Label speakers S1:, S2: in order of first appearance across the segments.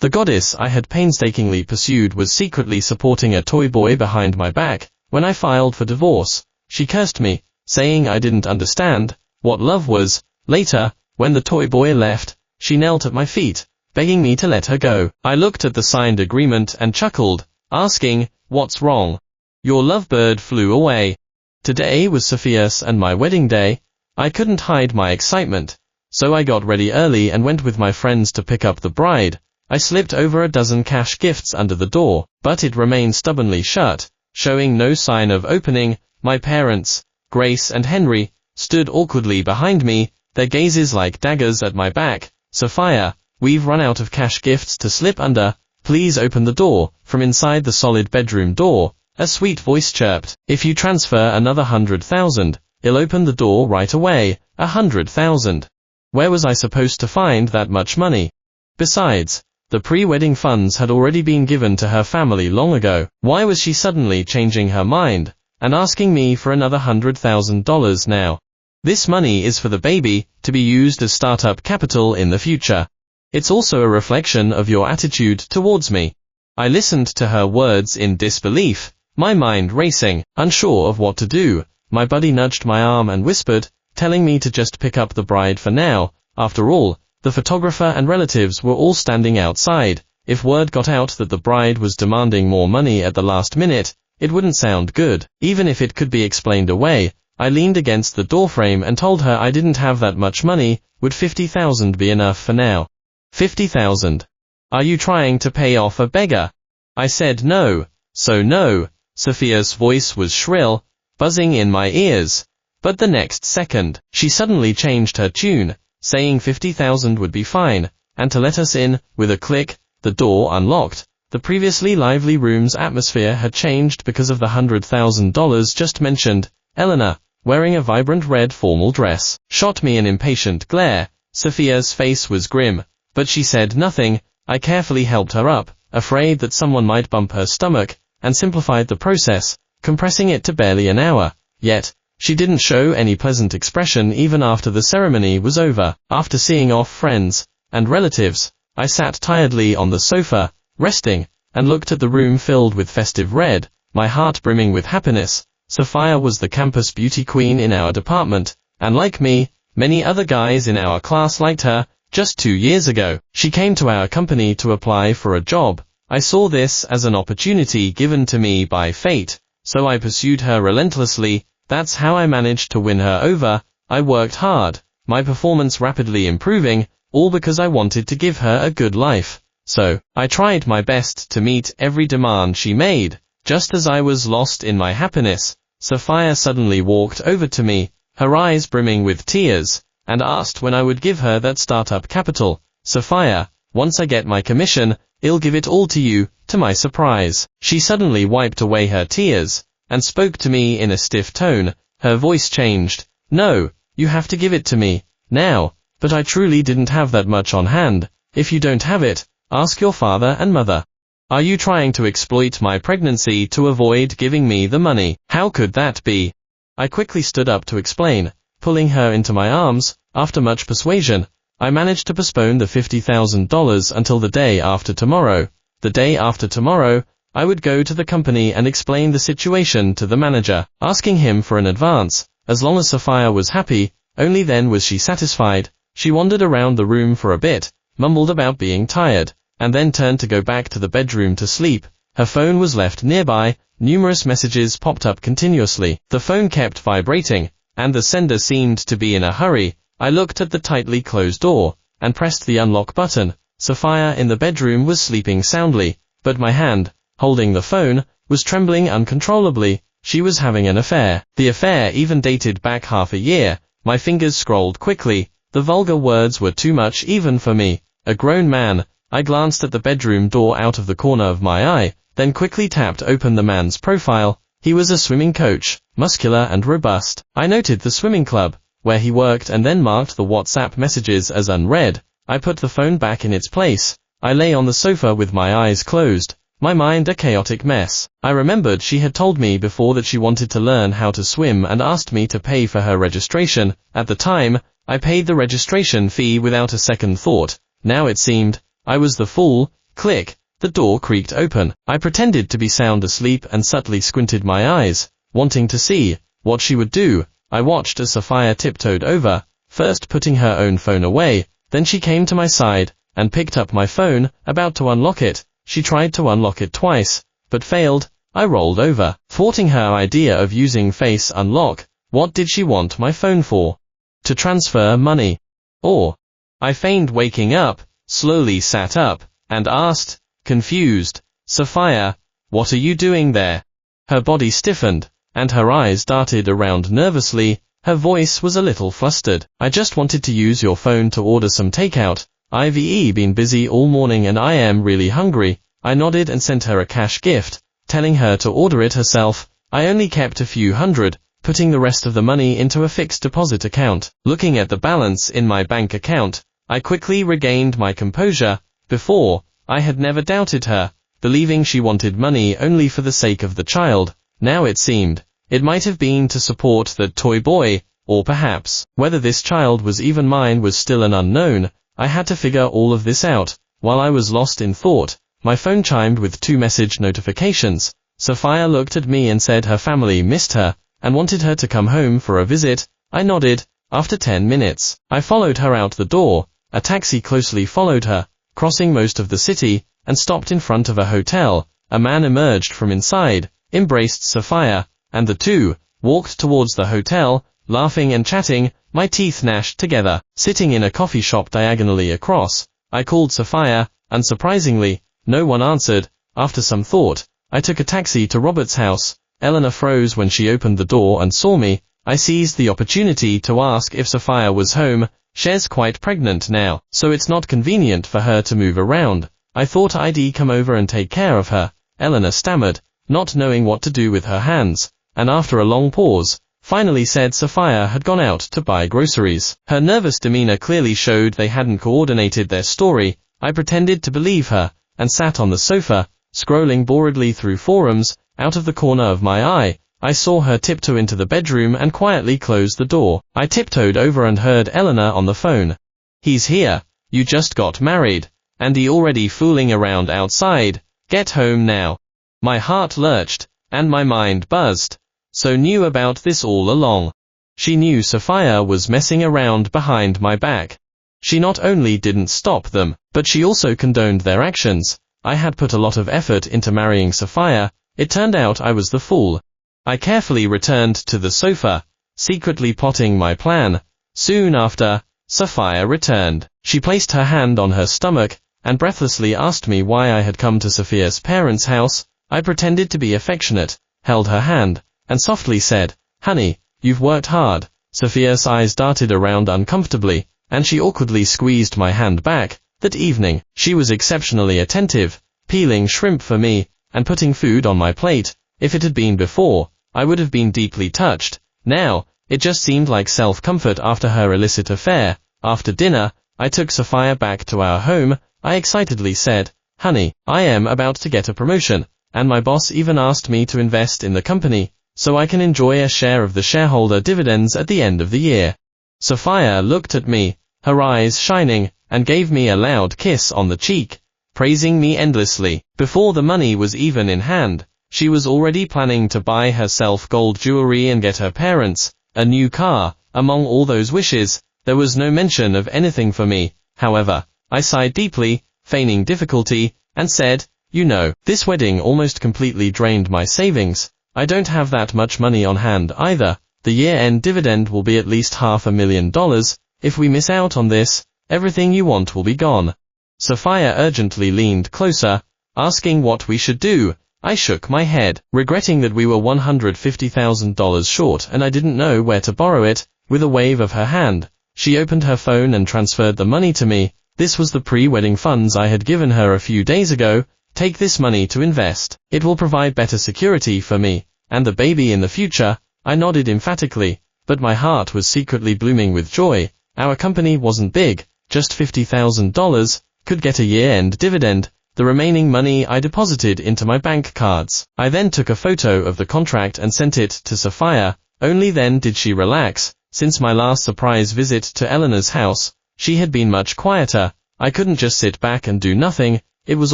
S1: The goddess I had painstakingly pursued was secretly supporting a toy boy behind my back. When I filed for divorce, she cursed me, saying I didn't understand what love was. Later, when the toy boy left, she knelt at my feet, begging me to let her go. I looked at the signed agreement and chuckled, asking, "What's wrong?" "Your lovebird flew away." Today was Sophia's and my wedding day. I couldn't hide my excitement, so I got ready early and went with my friends to pick up the bride. I slipped over a dozen cash gifts under the door, but it remained stubbornly shut, showing no sign of opening. My parents, Grace and Henry, stood awkwardly behind me, their gazes like daggers at my back. "Sophia, we've run out of cash gifts to slip under. Please open the door." From inside the solid bedroom door, a sweet voice chirped, "If you transfer another 100,000, I'll open the door right away." 100,000. Where was I supposed to find that much money? Besides, the pre-wedding funds had already been given to her family long ago. Why was she suddenly changing her mind and asking me for another $100,000 now? This money is for the baby, to be used as startup capital in the future. It's also a reflection of your attitude towards me. I listened to her words in disbelief, my mind racing, unsure of what to do. My buddy nudged my arm and whispered, telling me to just pick up the bride for now. After all, the photographer and relatives were all standing outside. If word got out that the bride was demanding more money at the last minute, it wouldn't sound good. Even if it could be explained away, I leaned against the doorframe and told her I didn't have that much money. Would 50,000 be enough for now? 50,000. Are you trying to pay off a beggar? I said no. So no. Sophia's voice was shrill, buzzing in my ears. But the next second, she suddenly changed her tune, saying 50,000 would be fine, and to let us in. With a click, the door unlocked. The previously lively room's atmosphere had changed because of the $100,000 just mentioned. Eleanor, wearing a vibrant red formal dress, shot me an impatient glare. Sophia's face was grim, but she said nothing. I carefully helped her up, afraid that someone might bump her stomach, and simplified the process, compressing it to barely an hour. Yet, she didn't show any pleasant expression even after the ceremony was over. After seeing off friends and relatives, I sat tiredly on the sofa, resting, and looked at the room filled with festive red, my heart brimming with happiness. Sophia was the campus beauty queen in our department, and like me, many other guys in our class liked her. Just 2 years ago, she came to our company to apply for a job. I saw this as an opportunity given to me by fate, so I pursued her relentlessly. That's how I managed to win her over. I worked hard, my performance rapidly improving, all because I wanted to give her a good life. So, I tried my best to meet every demand she made. Just as I was lost in my happiness, Sophia suddenly walked over to me, her eyes brimming with tears, and asked when I would give her that startup capital. "Sophia, once I get my commission, I'll give it all to you." To my surprise, she suddenly wiped away her tears, and spoke to me in a stiff tone. Her voice changed. "No, you have to give it to me, now." "But I truly didn't have that much on hand." "If you don't have it, ask your father and mother." "Are you trying to exploit my pregnancy to avoid giving me the money?" "How could that be?" I quickly stood up to explain, pulling her into my arms. After much persuasion, I managed to postpone the $50,000 until the day after tomorrow. The day after tomorrow, I would go to the company and explain the situation to the manager, asking him for an advance. As long as Sophia was happy, only then was she satisfied. She wandered around the room for a bit, mumbled about being tired, and then turned to go back to the bedroom to sleep. Her phone was left nearby. Numerous messages popped up continuously. The phone kept vibrating, and the sender seemed to be in a hurry. I looked at the tightly closed door, and pressed the unlock button. Sophia in the bedroom was sleeping soundly, but my hand, holding the phone, was trembling uncontrollably. She was having an affair. The affair even dated back half a year. My fingers scrolled quickly. The vulgar words were too much even for me, a grown man. I glanced at the bedroom door out of the corner of my eye, then quickly tapped open the man's profile. He was a swimming coach, muscular and robust. I noted the swimming club where he worked and then marked the WhatsApp messages as unread. I put the phone back in its place. I lay on the sofa with my eyes closed, my mind a chaotic mess. I remembered she had told me before that she wanted to learn how to swim and asked me to pay for her registration. At the time, I paid the registration fee without a second thought. Now it seemed, I was the fool. Click. The door creaked open. I pretended to be sound asleep and subtly squinted my eyes, wanting to see what she would do. I watched as Sophia tiptoed over, first putting her own phone away, then she came to my side and picked up my phone, about to unlock it. She tried to unlock it twice, but failed. I rolled over, thwarting her idea of using face unlock. What did she want my phone for? To transfer money? Or? I feigned waking up, slowly sat up, and asked, confused, Sophia, what are you doing there? Her body stiffened, and her eyes darted around nervously. Her voice was a little flustered. I just wanted to use your phone to order some takeout. I've been busy all morning and I am really hungry. I nodded and sent her a cash gift, telling her to order it herself. I only kept a few hundred, putting the rest of the money into a fixed deposit account. Looking at the balance in my bank account, I quickly regained my composure. Before, I had never doubted her, believing she wanted money only for the sake of the child. Now it seemed, it might have been to support that toy boy, or perhaps, whether this child was even mine was still an unknown. I had to figure all of this out. While I was lost in thought, my phone chimed with 2 message notifications. Sophia looked at me and said her family missed her, and wanted her to come home for a visit. I nodded. After 10 minutes, I followed her out the door. A taxi closely followed her, crossing most of the city, and stopped in front of a hotel. A man emerged from inside, embraced Sophia, and the two walked towards the hotel, laughing and chatting. My teeth gnashed together. Sitting in a coffee shop diagonally across, I called Sophia. Unsurprisingly, no one answered. After some thought, I took a taxi to Robert's house. Eleanor froze when she opened the door and saw me. I seized the opportunity to ask if Sophia was home. She's quite pregnant now, so it's not convenient for her to move around. I thought I'd come over and take care of her. Eleanor stammered, not knowing what to do with her hands, and after a long pause, finally said Sophia had gone out to buy groceries. Her nervous demeanor clearly showed they hadn't coordinated their story. I pretended to believe her, and sat on the sofa, scrolling boredly through forums. Out of the corner of my eye, I saw her tiptoe into the bedroom and quietly close the door. I tiptoed over and heard Eleanor on the phone. He's here. You just got married. And he already fooling around outside. Get home now. My heart lurched, and my mind buzzed. So knew about this all along. She knew Sophia was messing around behind my back. She not only didn't stop them, but she also condoned their actions. I had put a lot of effort into marrying Sophia. It turned out I was the fool. I carefully returned to the sofa, secretly plotting my plan. Soon after, Sophia returned. She placed her hand on her stomach, and breathlessly asked me why I had come to Sophia's parents' house. I pretended to be affectionate, held her hand, and softly said, "Honey, you've worked hard." Sophia's eyes darted around uncomfortably, and she awkwardly squeezed my hand back. That evening, she was exceptionally attentive, peeling shrimp for me, and putting food on my plate. If it had been before, I would have been deeply touched. Now, it just seemed like self-comfort after her illicit affair. After dinner, I took Sophia back to our home. I excitedly said, "Honey, I am about to get a promotion, and my boss even asked me to invest in the company, so I can enjoy a share of the shareholder dividends at the end of the year." Sophia looked at me, her eyes shining, and gave me a loud kiss on the cheek, praising me endlessly. Before the money was even in hand, she was already planning to buy herself gold jewelry and get her parents a new car. Among all those wishes, there was no mention of anything for me. However, I sighed deeply, feigning difficulty, and said, "You know, this wedding almost completely drained my savings. I don't have that much money on hand either. The year-end dividend will be at least $500,000. If we miss out on this, everything you want will be gone." Sophia urgently leaned closer, asking what we should do. I shook my head, regretting that we were $150,000 short and I didn't know where to borrow it. With a wave of her hand, she opened her phone and transferred the money to me. This was the pre-wedding funds I had given her a few days ago. "Take this money to invest. It will provide better security for me and the baby in the future." I nodded emphatically, but my heart was secretly blooming with joy. Our company wasn't big, just $50,000, could get a year-end dividend. The remaining money I deposited into my bank cards. I then took a photo of the contract and sent it to Sophia. Only then did she relax. Since my last surprise visit to Eleanor's house, she had been much quieter. I couldn't just sit back and do nothing. it was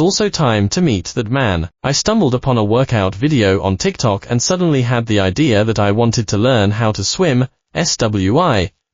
S1: also time to meet that man. I stumbled upon a workout video on TikTok and suddenly had the idea that I wanted to learn how to swim,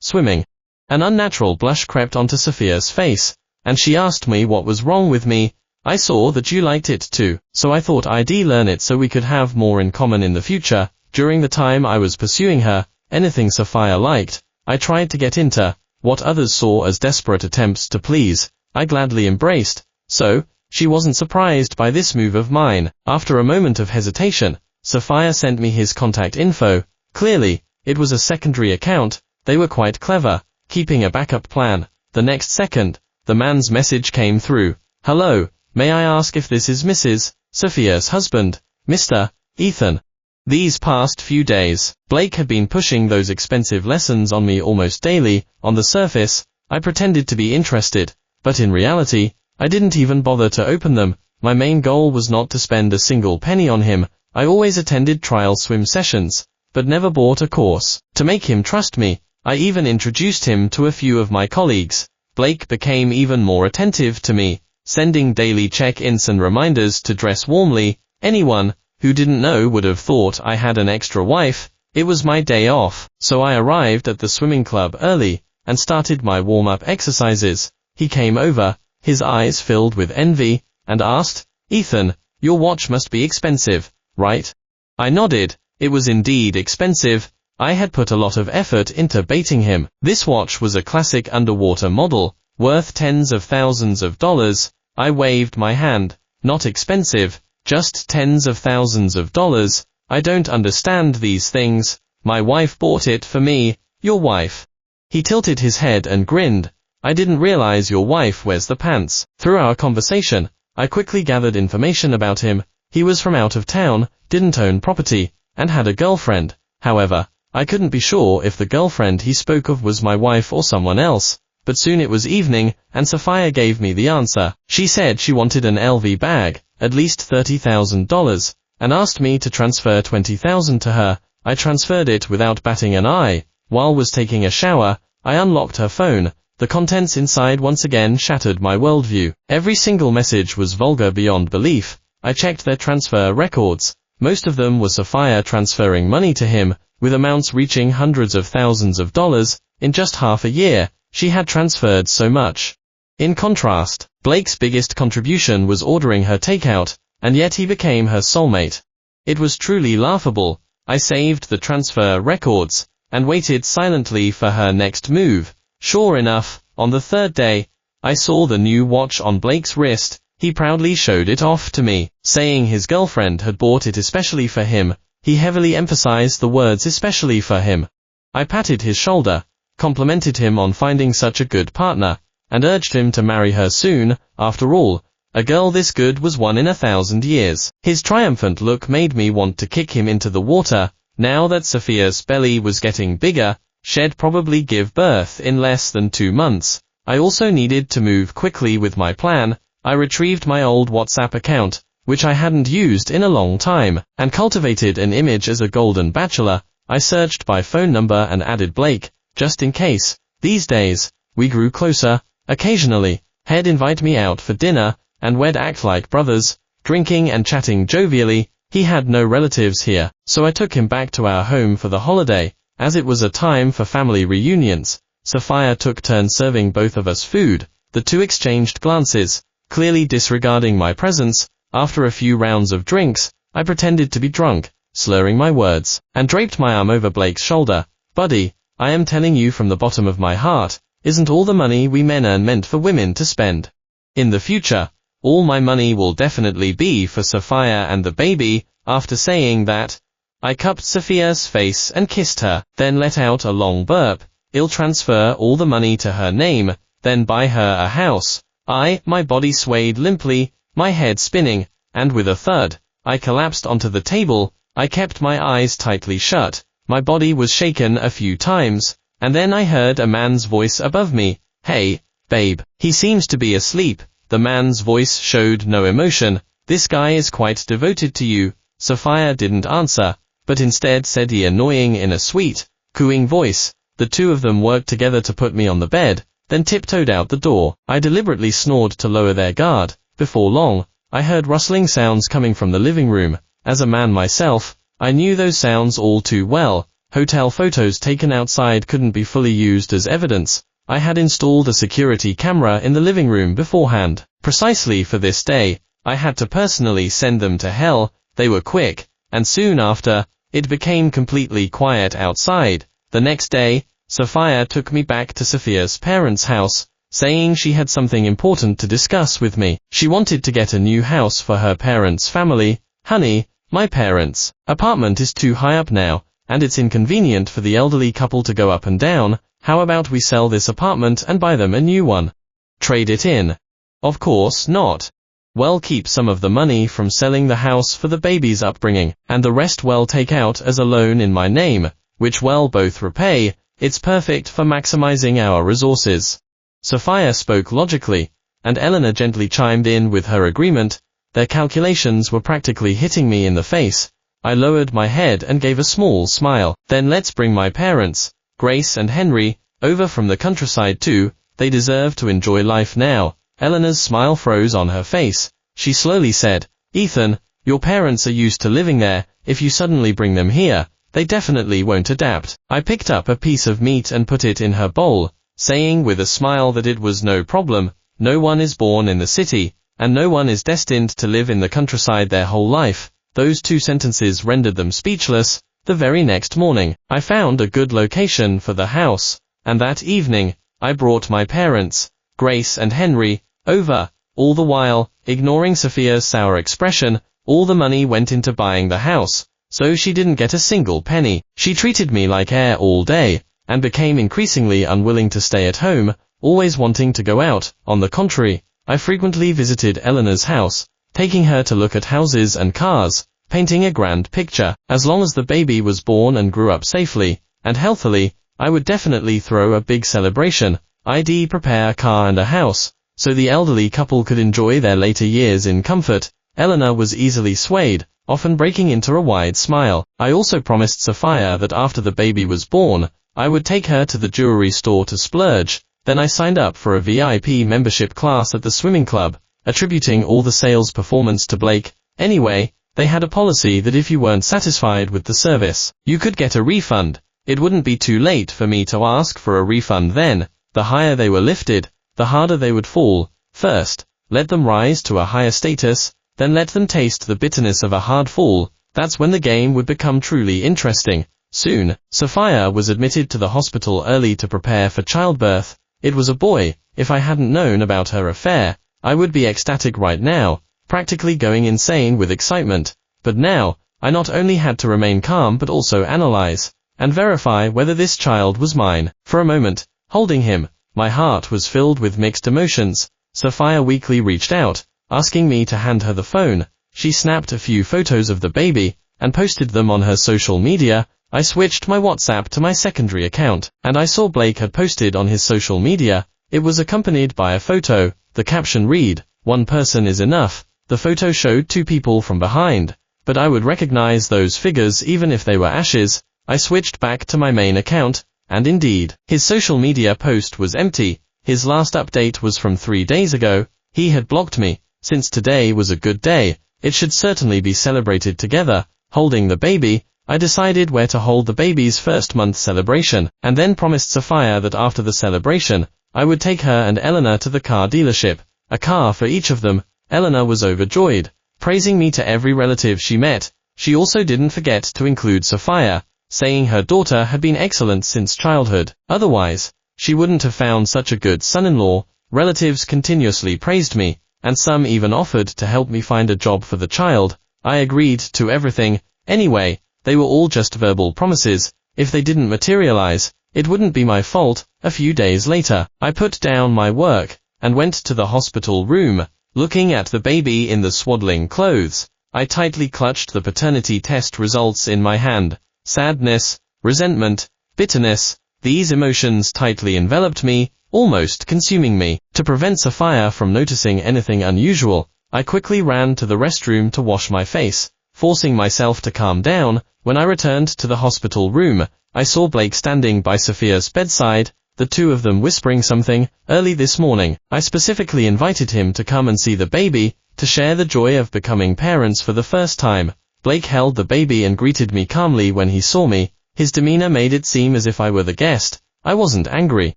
S1: swimming. An unnatural blush crept onto Sophia's face, and she asked me what was wrong with me. I saw that you liked it too, so I thought I'd learn it so we could have more in common in the future. During the time I was pursuing her, anything Sophia liked, I tried to get into. What others saw as desperate attempts to please, I gladly embraced. So, she wasn't surprised by this move of mine. After a moment of hesitation, Sophia sent me his contact info. Clearly, it was a secondary account. They were quite clever, keeping a backup plan. The next second, the man's message came through. Hello, may I ask if this is Mrs. Sophia's husband, Mr. Ethan? These past few days, Blake had been pushing those expensive lessons on me almost daily. On the surface, I pretended to be interested, but in reality, I didn't even bother to open them. My main goal was not to spend a single penny on him. I always attended trial swim sessions, but never bought a course. To make him trust me, I even introduced him to a few of my colleagues. Blake became even more attentive to me, sending daily check-ins and reminders to dress warmly. Anyone who didn't know would have thought I had an extra wife. It was my day off, so I arrived at the swimming club early and started my warm-up exercises. He came over, his eyes filled with envy, and asked, "Ethan, your watch must be expensive, right?" I nodded. It was indeed expensive. I had put a lot of effort into baiting him. This watch was a classic underwater model, worth tens of thousands of dollars. I waved my hand. Not expensive, just tens of thousands of dollars. I don't understand these things. My wife bought it for me. Your wife? He tilted his head and grinned. I didn't realize your wife wears the pants. Through our conversation, I quickly gathered information about him. He was from out of town, didn't own property, and had a girlfriend. However, I couldn't be sure if the girlfriend he spoke of was my wife or someone else. But soon it was evening, and Sophia gave me the answer. She said she wanted an LV bag, at least $30,000, and asked me to transfer $20,000 to her. I transferred it without batting an eye. While was taking a shower, I unlocked her phone. The contents inside once again shattered my worldview. Every single message was vulgar beyond belief. I checked their transfer records. Most of them were Sophia transferring money to him, with amounts reaching hundreds of thousands of dollars. In just half a year, she had transferred so much. In contrast, Blake's biggest contribution was ordering her takeout, and yet he became her soulmate. It was truly laughable. I saved the transfer records, and waited silently for her next move. Sure enough, on the third day, I saw the new watch on Blake's wrist. He proudly showed it off to me, saying his girlfriend had bought it especially for him. He heavily emphasized the words especially for him. I patted his shoulder, complimented him on finding such a good partner, and urged him to marry her soon. After all, a girl this good was one in 1,000 years. His triumphant look made me want to kick him into the water. Now that Sophia's belly was getting bigger, she'd probably give birth in less than 2 months. I also needed to move quickly with my plan. I retrieved my old WhatsApp account, which I hadn't used in a long time, and cultivated an image as a golden bachelor. I searched by phone number and added Blake, just in case. These days, we grew closer. Occasionally, he'd invite me out for dinner, and we'd act like brothers, drinking and chatting jovially. He had no relatives here, so I took him back to our home for the holiday. As it was a time for family reunions, Sophia took turns serving both of us food. The two exchanged glances, clearly disregarding my presence. After a few rounds of drinks, I pretended to be drunk, slurring my words, and draped my arm over Blake's shoulder. Buddy, I am telling you from the bottom of my heart, isn't all the money we men earn meant for women to spend? In the future, all my money will definitely be for Sophia and the baby. After saying that, I cupped Sophia's face and kissed her, then let out a long burp. I'll transfer all the money to her name, then buy her a house. My body swayed limply, my head spinning, and with a thud, I collapsed onto the table. I kept my eyes tightly shut. My body was shaken a few times, and then I heard a man's voice above me. Hey, babe. He seems to be asleep. The man's voice showed no emotion. This guy is quite devoted to you. Sophia didn't answer, but instead said he annoying in a sweet, cooing voice. The two of them worked together to put me on the bed, then tiptoed out the door. I deliberately snored to lower their guard, Before long, I heard rustling sounds coming from the living room. As a man myself, I knew those sounds all too well. Hotel photos taken outside couldn't be fully used as evidence. I had installed a security camera in the living room beforehand. Precisely for this day, I had to personally send them to hell. They were quick, and soon after, it became completely quiet outside. The next day, Sophia took me back to Sophia's parents' house, saying she had something important to discuss with me. She wanted to get a new house for her parents' family. Honey, my parents' apartment is too high up now, and it's inconvenient for the elderly couple to go up and down. How about we sell this apartment and buy them a new one? Trade it in? Of course not. Well, keep some of the money from selling the house for the baby's upbringing, and the rest well take out as a loan in my name, which well both repay. It's perfect for maximizing our resources. Sophia spoke logically, and Eleanor gently chimed in with her agreement. Their calculations were practically hitting me in the face. I lowered my head and gave a small smile. Then let's bring my parents, Grace and Henry, over from the countryside too. They deserve to enjoy life now. Eleanor's smile froze on her face. She slowly said, Ethan, your parents are used to living there. If you suddenly bring them here, they definitely won't adapt. I picked up a piece of meat and put it in her bowl, saying with a smile that it was no problem. No one is born in the city, and no one is destined to live in the countryside their whole life. Those two sentences rendered them speechless. The very next morning, I found a good location for the house, and that evening, I brought my parents, Grace and Henry, over. All the while, ignoring Sophia's sour expression, all the money went into buying the house, so she didn't get a single penny. She treated me like air all day, and became increasingly unwilling to stay at home, always wanting to go out. On the contrary, I frequently visited Eleanor's house, taking her to look at houses and cars, painting a grand picture. As long as the baby was born and grew up safely and healthily, I would definitely throw a big celebration. I'd prepare a car and a house, so the elderly couple could enjoy their later years in comfort. Eleanor was easily swayed, often breaking into a wide smile. I also promised Sophia that after the baby was born, I would take her to the jewelry store to splurge. Then I signed up for a VIP membership class at the swimming club, attributing all the sales performance to Blake. Anyway, they had a policy that if you weren't satisfied with the service, you could get a refund. It wouldn't be too late for me to ask for a refund then. The higher they were lifted, the harder they would fall. First, let them rise to a higher status, then let them taste the bitterness of a hard fall. That's when the game would become truly interesting. Soon, Sophia was admitted to the hospital early to prepare for childbirth. It was a boy. If I hadn't known about her affair, I would be ecstatic right now, practically going insane with excitement. But now, I not only had to remain calm but also analyze and verify whether this child was mine. For a moment, holding him, my heart was filled with mixed emotions. Sophia weakly reached out, asking me to hand her the phone. She snapped a few photos of the baby and posted them on her social media. I switched my WhatsApp to my secondary account, and I saw Blake had posted on his social media. It was accompanied by a photo. The caption read, "One person is enough." The photo showed two people from behind, but I would recognize those figures even if they were ashes. I switched back to my main account, and indeed, his social media post was empty. His last update was from 3 days ago. He had blocked me. Since today was a good day, it should certainly be celebrated together. Holding the baby, I decided where to hold the baby's first month celebration, and then promised Sophia that after the celebration, I would take her and Eleanor to the car dealership, a car for each of them. Eleanor was overjoyed, praising me to every relative she met. She also didn't forget to include Sophia, saying her daughter had been excellent since childhood. Otherwise, she wouldn't have found such a good son-in-law. Relatives continuously praised me, and some even offered to help me find a job for the child. I agreed to everything. Anyway, they were all just verbal promises. If they didn't materialize, it wouldn't be my fault. A few days later, I put down my work and went to the hospital room. Looking at the baby in the swaddling clothes, I tightly clutched the paternity test results in my hand. Sadness, resentment, bitterness, these emotions tightly enveloped me, almost consuming me. To prevent Sophia from noticing anything unusual, I quickly ran to the restroom to wash my face, forcing myself to calm down. When I returned to the hospital room, I saw Blake standing by Sophia's bedside. the two of them whispering something. Early this morning, I specifically invited him to come and see the baby, to share the joy of becoming parents for the first time. Blake held the baby and greeted me calmly when he saw me. His demeanor made it seem as if I were the guest. I wasn't angry.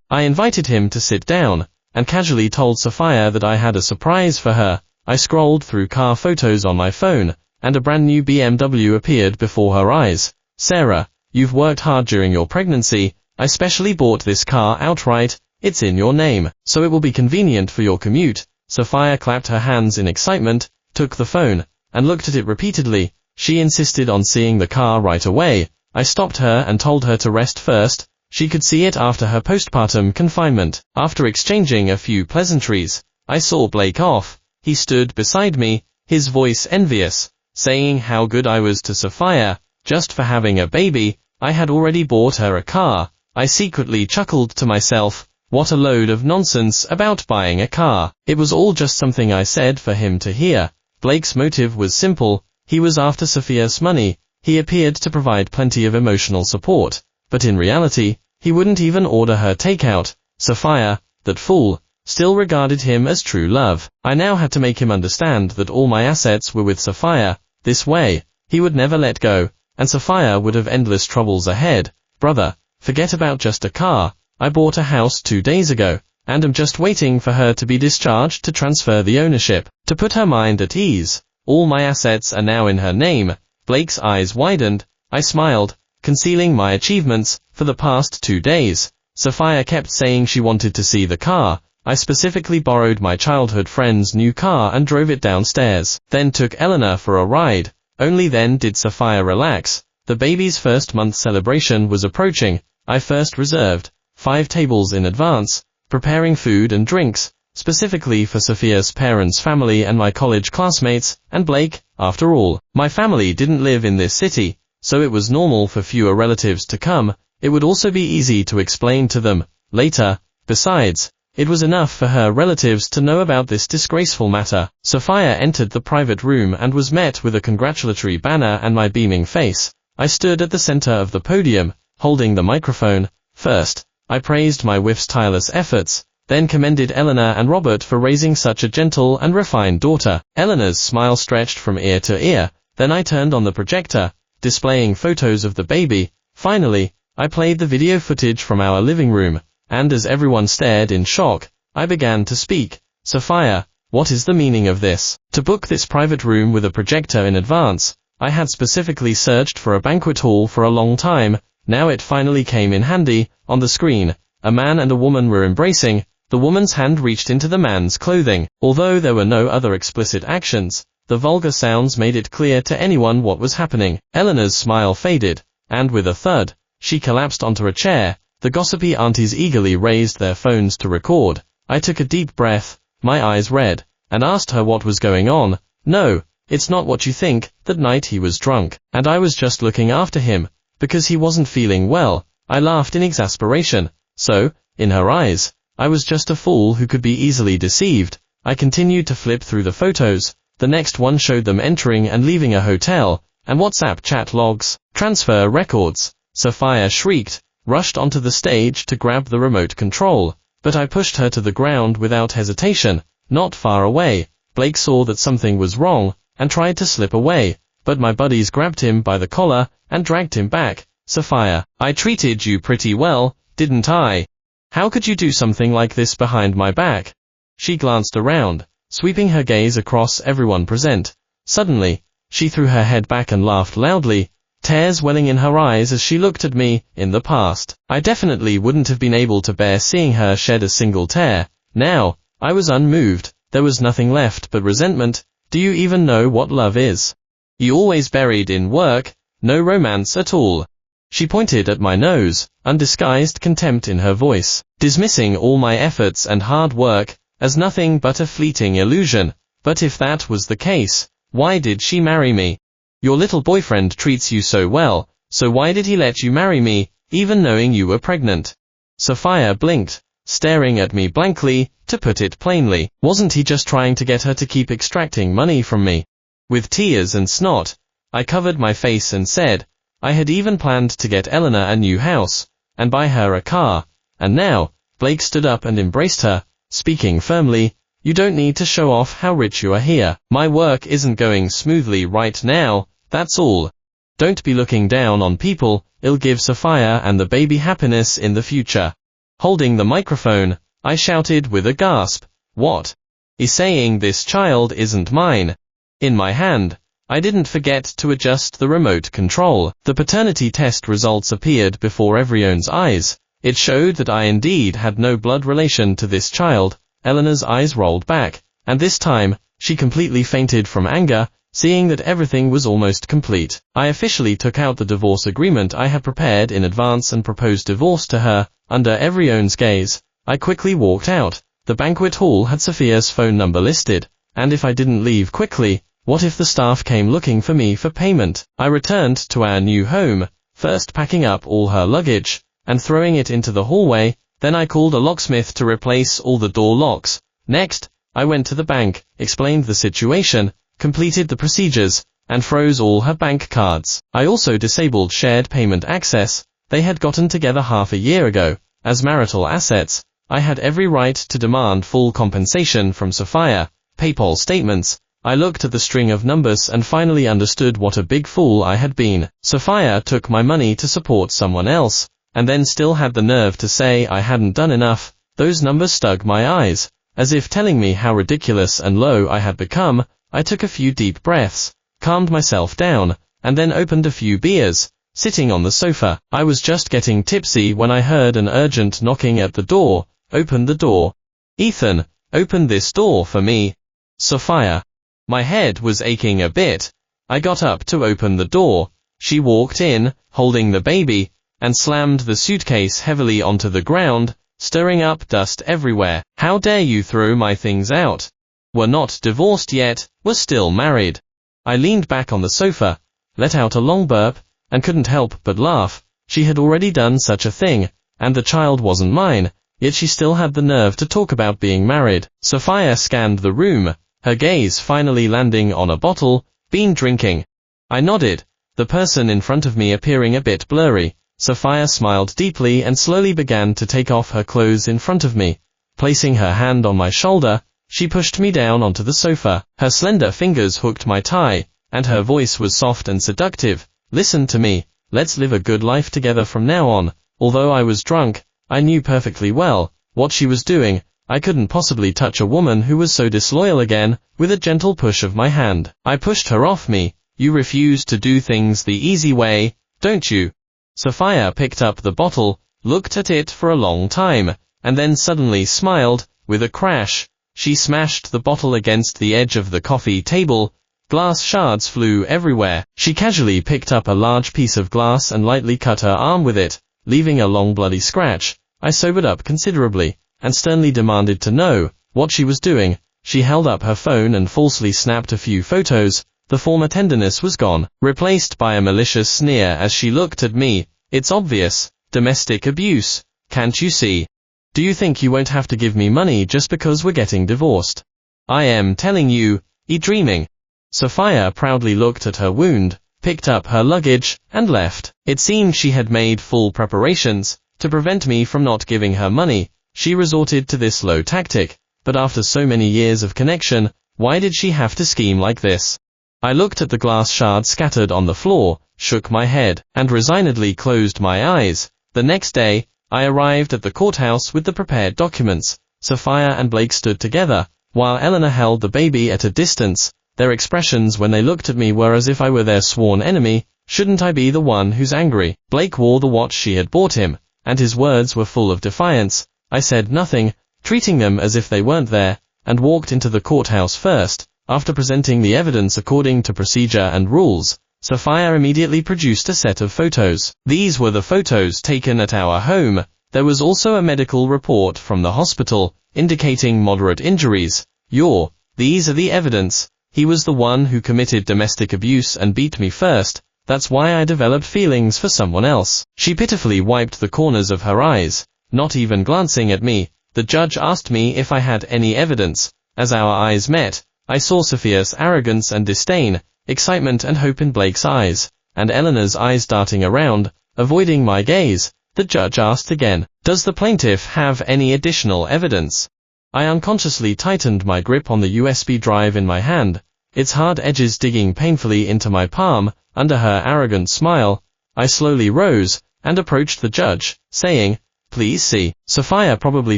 S1: I invited him to sit down, and casually told Sophia that I had a surprise for her. I scrolled through car photos on my phone, and a brand new BMW appeared before her eyes. Sarah, you've worked hard during your pregnancy. I specially bought this car outright. It's in your name, so it will be convenient for your commute. Sophia clapped her hands in excitement, took the phone, and looked at it repeatedly. She insisted on seeing the car right away. I stopped her and told her to rest first. She could see it after her postpartum confinement. After exchanging a few pleasantries, I saw Blake off. He stood beside me, his voice envious, saying how good I was to Sophia, just for having a baby. I had already bought her a car. I secretly chuckled to myself, what a load of nonsense about buying a car. It was all just something I said for him to hear. Blake's motive was simple. He was after Sophia's money. He appeared to provide plenty of emotional support, but in reality, he wouldn't even order her takeout. Sophia, that fool, still regarded him as true love. I now had to make him understand that all my assets were with Sophia. This way, he would never let go, and Sophia would have endless troubles ahead. Brother, forget about just a car. I bought a house 2 days ago, and am just waiting for her to be discharged to transfer the ownership. To put her mind at ease, all my assets are now in her name. Blake's eyes widened. I smiled, concealing my achievements. For the past 2 days, Sophia kept saying she wanted to see the car. I specifically borrowed my childhood friend's new car and drove it downstairs, then took Eleanor for a ride. Only then did Sophia relax. The baby's first-month celebration was approaching. I first reserved 5 tables in advance, preparing food and drinks, specifically for Sophia's parents' family and my college classmates, and Blake. After all, my family didn't live in this city, so it was normal for fewer relatives to come. It would also be easy to explain to them later. Besides, it was enough for her relatives to know about this disgraceful matter. Sophia entered the private room and was met with a congratulatory banner and my beaming face. I stood at the center of the podium, holding the microphone. First, I praised my wife's tireless efforts, then commended Eleanor and Robert for raising such a gentle and refined daughter. Eleanor's smile stretched from ear to ear. Then I turned on the projector, displaying photos of the baby. Finally, I played the video footage from our living room, and as everyone stared in shock, I began to speak. Sophia, what is the meaning of this? To book this private room with a projector in advance, I had specifically searched for a banquet hall for a long time. Now it finally came in handy. On the screen, a man and a woman were embracing. The woman's hand reached into the man's clothing. Although there were no other explicit actions, the vulgar sounds made it clear to anyone what was happening. Eleanor's smile faded, and with a thud, she collapsed onto a chair. The gossipy aunties eagerly raised their phones to record. I took a deep breath, my eyes red, and asked her what was going on. No, it's not what you think. That night he was drunk, and I was just looking after him, because he wasn't feeling well. I laughed in exasperation. So, in her eyes, I was just a fool who could be easily deceived. I continued to flip through the photos. The next one showed them entering and leaving a hotel, and WhatsApp chat logs, transfer records. Sophia shrieked, rushed onto the stage to grab the remote control, but I pushed her to the ground without hesitation. Not far away, Blake saw that something was wrong, and tried to slip away, but my buddies grabbed him by the collar, and dragged him back. Sophia, I treated you pretty well, didn't I? How could you do something like this behind my back? She glanced around, sweeping her gaze across everyone present. Suddenly, she threw her head back and laughed loudly, tears welling in her eyes as she looked at me. In the past, I definitely wouldn't have been able to bear seeing her shed a single tear. Now, I was unmoved. There was nothing left but resentment. Do you even know what love is? You always buried in work, no romance at all. She pointed at my nose, undisguised contempt in her voice, dismissing all my efforts and hard work as nothing but a fleeting illusion. But if that was the case, why did she marry me? Your little boyfriend treats you so well, so why did he let you marry me, even knowing you were pregnant? Sophia blinked, staring at me blankly. To put it plainly, wasn't he just trying to get her to keep extracting money from me? With tears and snot, I covered my face and said, I had even planned to get Eleanor a new house, and buy her a car. And now, Blake stood up and embraced her, speaking firmly, "You don't need to show off how rich you are here. My work isn't going smoothly right now, that's all. Don't be looking down on people, it'll give Sophia and the baby happiness in the future." Holding the microphone, I shouted with a gasp, "What? He's saying this child isn't mine?" In my hand, I didn't forget to adjust the remote control. The paternity test results appeared before everyone's eyes. It showed that I indeed had no blood relation to this child. Eleanor's eyes rolled back, and this time, she completely fainted from anger, seeing that everything was almost complete. I officially took out the divorce agreement I had prepared in advance and proposed divorce to her. Under everyone's gaze, I quickly walked out. The banquet hall had Sophia's phone number listed, and if I didn't leave quickly, what if the staff came looking for me for payment? I returned to our new home, first packing up all her luggage, and throwing it into the hallway. Then I called a locksmith to replace all the door locks. Next, I went to the bank, explained the situation, completed the procedures, and froze all her bank cards. I also disabled shared payment access. They had gotten together half a year ago. As marital assets, I had every right to demand full compensation from Sophia. PayPal statements. I looked at the string of numbers and finally understood what a big fool I had been. Sophia took my money to support someone else, and then still had the nerve to say I hadn't done enough. Those numbers stung my eyes, as if telling me how ridiculous and low I had become. I took a few deep breaths, calmed myself down, and then opened a few beers. Sitting on the sofa, I was just getting tipsy when I heard an urgent knocking at the door. "Open the door. Ethan, open this door for me." Sophia. My head was aching a bit. I got up to open the door. She walked in, holding the baby, and slammed the suitcase heavily onto the ground, stirring up dust everywhere. "How dare you throw my things out? We're not divorced yet, we're still married." I leaned back on the sofa, let out a long burp, and couldn't help but laugh. She had already done such a thing, and the child wasn't mine, yet she still had the nerve to talk about being married. Sophia scanned the room, her gaze finally landing on a bottle. "Been drinking?" I nodded, the person in front of me appearing a bit blurry. Sophia smiled deeply and slowly began to take off her clothes in front of me. Placing her hand on my shoulder, she pushed me down onto the sofa. Her slender fingers hooked my tie, and her voice was soft and seductive. "Listen to me, let's live a good life together from now on." Although I was drunk, I knew perfectly well what she was doing. I couldn't possibly touch a woman who was so disloyal again. With a gentle push of my hand, I pushed her off me. "You refuse to do things the easy way, don't you?" Sophia picked up the bottle, looked at it for a long time, and then suddenly smiled. With a crash, she smashed the bottle against the edge of the coffee table. Glass shards flew everywhere. She casually picked up a large piece of glass and lightly cut her arm with it, leaving a long bloody scratch. I sobered up considerably, and sternly demanded to know what she was doing. She held up her phone and falsely snapped a few photos. The former tenderness was gone, replaced by a malicious sneer as she looked at me. "It's obvious. Domestic abuse. Can't you see? Do you think you won't have to give me money just because we're getting divorced? I am telling you, dreaming." Sophia proudly looked at her wound, picked up her luggage, and left. It seemed she had made full preparations to prevent me from not giving her money. She resorted to this low tactic, but after so many years of connection, why did she have to scheme like this? I looked at the glass shards scattered on the floor, shook my head, and resignedly closed my eyes. The next day, I arrived at the courthouse with the prepared documents. Sophia and Blake stood together, while Eleanor held the baby at a distance. Their expressions when they looked at me were as if I were their sworn enemy. Shouldn't I be the one who's angry? Blake wore the watch she had bought him, and his words were full of defiance. I said nothing, treating them as if they weren't there, and walked into the courthouse first. After presenting the evidence according to procedure and rules, Sophia immediately produced a set of photos. These were the photos taken at our home. There was also a medical report from the hospital, indicating moderate injuries. These are the evidence. He was the one who committed domestic abuse and beat me first. That's why I developed feelings for someone else. She pitifully wiped the corners of her eyes, not even glancing at me. The judge asked me if I had any evidence. As our eyes met, I saw Sophia's arrogance and disdain, excitement and hope in Blake's eyes, and Eleanor's eyes darting around, avoiding my gaze. The judge asked again, "Does the plaintiff have any additional evidence?" I unconsciously tightened my grip on the USB drive in my hand, its hard edges digging painfully into my palm. Under her arrogant smile, I slowly rose and approached the judge, saying, "Please see." Sophia probably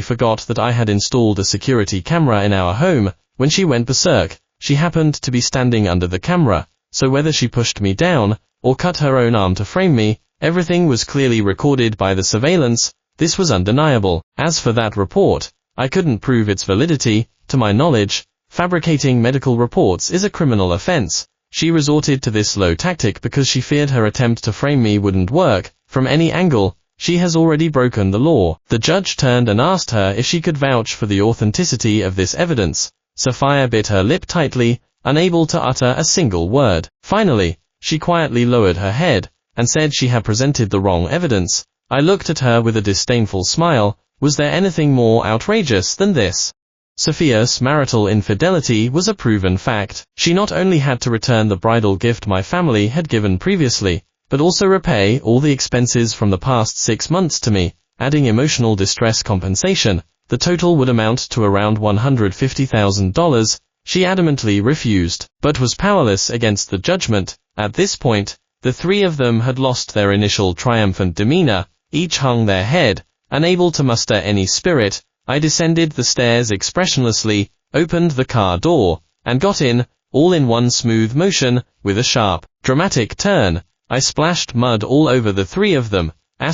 S1: forgot that I had installed a security camera in our home. When she went berserk, she happened to be standing under the camera, so whether she pushed me down or cut her own arm to frame me, everything was clearly recorded by the surveillance. This was undeniable. As for that report, I couldn't prove its validity. To my knowledge, fabricating medical reports is a criminal offense. She resorted to this low tactic because she feared her attempt to frame me wouldn't work. From any angle, she has already broken the law. The judge turned and asked her if she could vouch for the authenticity of this evidence. Sophia bit her lip tightly, unable to utter a single word. Finally, she quietly lowered her head and said she had presented the wrong evidence. I looked at her with a disdainful smile. Was there anything more outrageous than this? Sophia's marital infidelity was a proven fact. She not only had to return the bridal gift my family had given previously, but also repay all the expenses from the past 6 months to me, adding emotional distress compensation. The total would amount to around $150,000. She adamantly refused, but was powerless against the judgment. At this point, the three of them had lost their initial triumphant demeanor, each hung their head, unable to muster any spirit. I descended the stairs expressionlessly, opened the car door, and got in, all in one smooth motion. With a sharp, dramatic turn, I splashed mud all over the three of them. ******.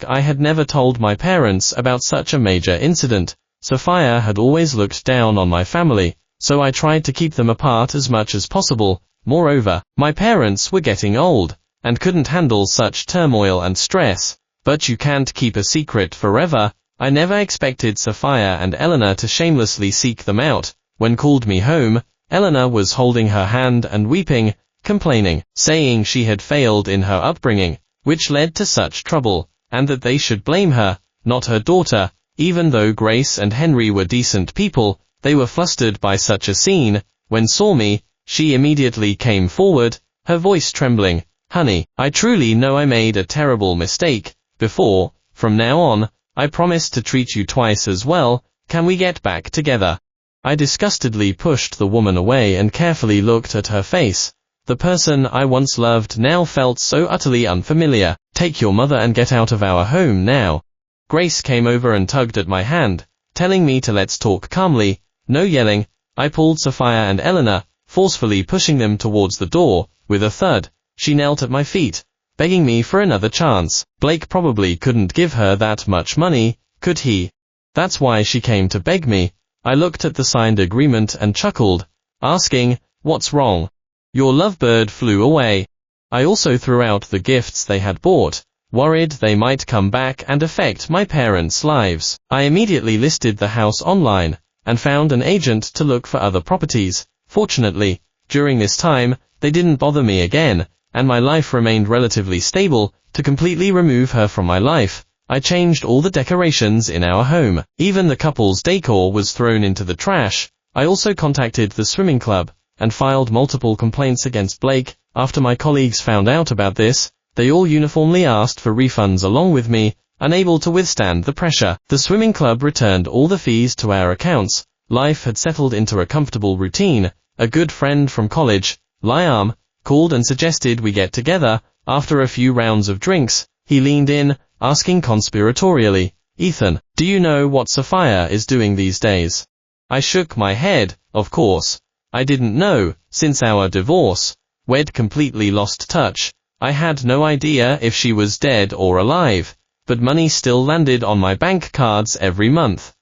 S1: I had never told my parents about such a major incident. Sophia had always looked down on my family, so I tried to keep them apart as much as possible. Moreover, my parents were getting old, and couldn't handle such turmoil and stress. But you can't keep a secret forever. I never expected Sophia and Eleanor to shamelessly seek them out. When called me home, Eleanor was holding her hand and weeping, complaining, saying she had failed in her upbringing, which led to such trouble, and that they should blame her, not her daughter. Even though Grace and Henry were decent people, they were flustered by such a scene. When saw me, she immediately came forward, her voice trembling. "Honey, I truly know I made a terrible mistake before. From now on, I promise to treat you twice as well. Can we get back together?" I disgustedly pushed the woman away and carefully looked at her face. The person I once loved now felt so utterly unfamiliar. "Take your mother and get out of our home now." Grace came over and tugged at my hand, telling me to let's talk calmly, no yelling. I pulled Sophia and Eleanor, forcefully pushing them towards the door. With a thud, she knelt at my feet, begging me for another chance. Blake probably couldn't give her that much money, could he? That's why she came to beg me. I looked at the signed agreement and chuckled, asking, "What's wrong?" "Your lovebird flew away." I also threw out the gifts they had bought, worried they might come back and affect my parents' lives. I immediately listed the house online, and found an agent to look for other properties. Fortunately, during this time, they didn't bother me again, and my life remained relatively stable. To completely remove her from my life, I changed all the decorations in our home. Even the couple's decor was thrown into the trash. I also contacted the swimming club, and filed multiple complaints against Blake. After my colleagues found out about this, they all uniformly asked for refunds along with me, unable to withstand the pressure. The swimming club returned all the fees to our accounts. Life had settled into a comfortable routine. A good friend from college, Liam, called and suggested we get together. After a few rounds of drinks, he leaned in, asking conspiratorially, "Ethan, do you know what Sophia is doing these days?" I shook my head. Of course, I didn't know. Since our divorce, we'd completely lost touch. I had no idea if she was dead or alive, but money still landed on my bank cards every month.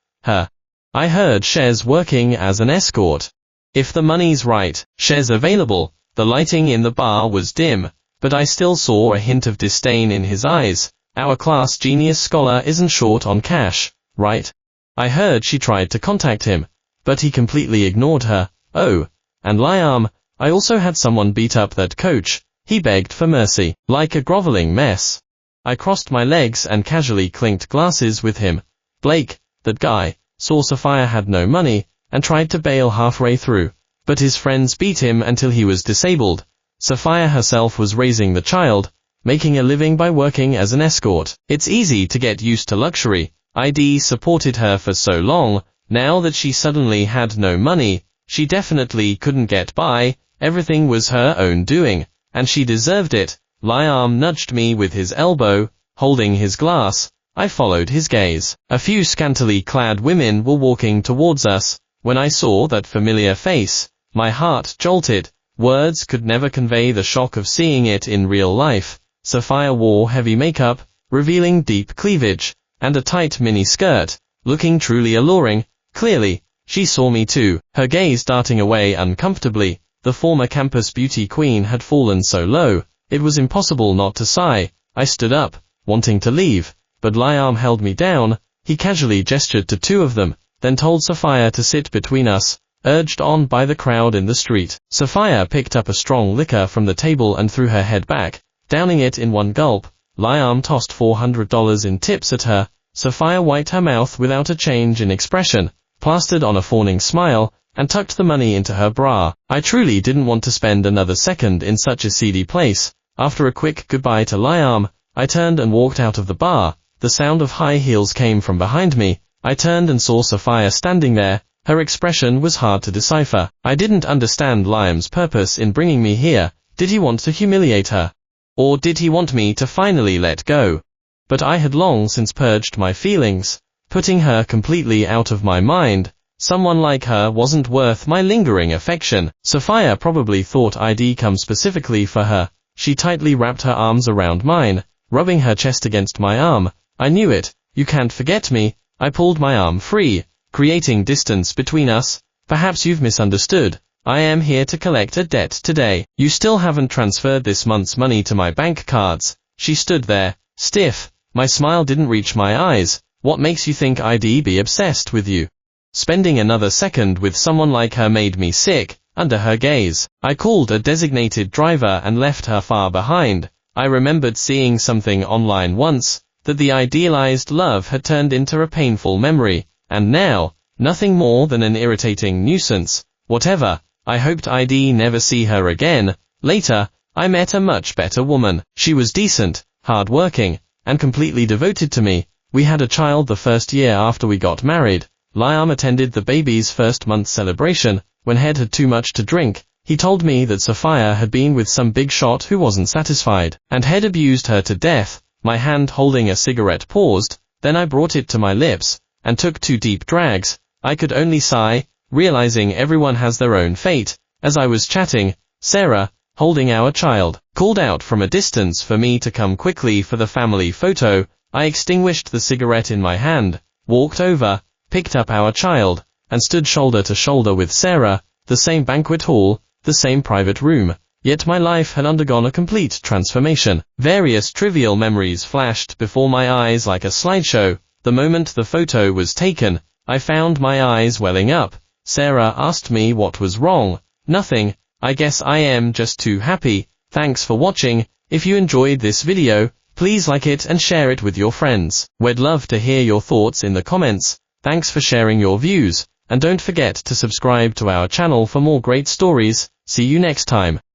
S1: I heard Shez working as an escort. If the money's right, Shez available. The lighting in the bar was dim, but I still saw a hint of disdain in his eyes. Our class genius scholar isn't short on cash, right? I heard she tried to contact him, but he completely ignored her. Oh, and Liam, I also had someone beat up that coach. He begged for mercy, like a groveling mess. I crossed my legs and casually clinked glasses with him. Blake, that guy, saw Sophia had no money, and tried to bail halfway through, but his friends beat him until he was disabled. Sophia herself was raising the child. making a living by working as an escort. It's easy to get used to luxury. ID supported her for so long. Now that she suddenly had no money, she definitely couldn't get by. Everything was her own doing, and she deserved it. Liam nudged me with his elbow, holding his glass. I followed his gaze. A few scantily clad women were walking towards us. When I saw that familiar face, my heart jolted. Words could never convey the shock of seeing it in real life. Sophia wore heavy makeup, revealing deep cleavage, and a tight mini skirt, looking truly alluring. Clearly, she saw me too, her gaze darting away uncomfortably. The former campus beauty queen had fallen so low, it was impossible not to sigh. I stood up, wanting to leave, but Liam held me down. He casually gestured to two of them, then told Sophia to sit between us, urged on by the crowd in the street. Sophia picked up a strong liquor from the table and threw her head back, downing it in one gulp. Liam tossed $400 in tips at her. Sophia wiped her mouth without a change in expression, plastered on a fawning smile, and tucked the money into her bra. I truly didn't want to spend another second in such a seedy place. After a quick goodbye to Liam, I turned and walked out of the bar. The sound of high heels came from behind me. I turned and saw Sophia standing there. Her expression was hard to decipher. I didn't understand Liam's purpose in bringing me here. Did he want to humiliate her? Or did he want me to finally let go? But I had long since purged my feelings, putting her completely out of my mind. Someone like her wasn't worth my lingering affection. Sophia probably thought I'd come specifically for her. She tightly wrapped her arms around mine, rubbing her chest against my arm. I knew it. You can't forget me. I pulled my arm free, creating distance between us. Perhaps you've misunderstood. I am here to collect a debt today. You still haven't transferred this month's money to my bank cards. She stood there, stiff. My smile didn't reach my eyes. What makes you think I'd be obsessed with you? Spending another second with someone like her made me sick. Under her gaze, I called a designated driver and left her far behind. I remembered seeing something online once, that the idealized love had turned into a painful memory, and now, nothing more than an irritating nuisance. Whatever, I hoped I'd never see her again. Later, I met a much better woman. She was decent, hard-working, and completely devoted to me. We had a child the first year after we got married. Liam attended the baby's first month celebration. When Head had too much to drink, he told me that Sophia had been with some big shot who wasn't satisfied, and Head abused her to death. My hand holding a cigarette paused, then I brought it to my lips, and took 2 deep drags. I could only sigh, realizing everyone has their own fate. As I was chatting, Sarah, holding our child, called out from a distance for me to come quickly for the family photo. I extinguished the cigarette in my hand, walked over, picked up our child, and stood shoulder to shoulder with Sarah. The same banquet hall, the same private room, yet my life had undergone a complete transformation. Various trivial memories flashed before my eyes like a slideshow. The moment the photo was taken, I found my eyes welling up. Sarah asked me what was wrong. Nothing. I guess I am just too happy. Thanks for watching. If you enjoyed this video, please like it and share it with your friends. We'd love to hear your thoughts in the comments. Thanks for sharing your views, and don't forget to subscribe to our channel for more great stories. See you next time.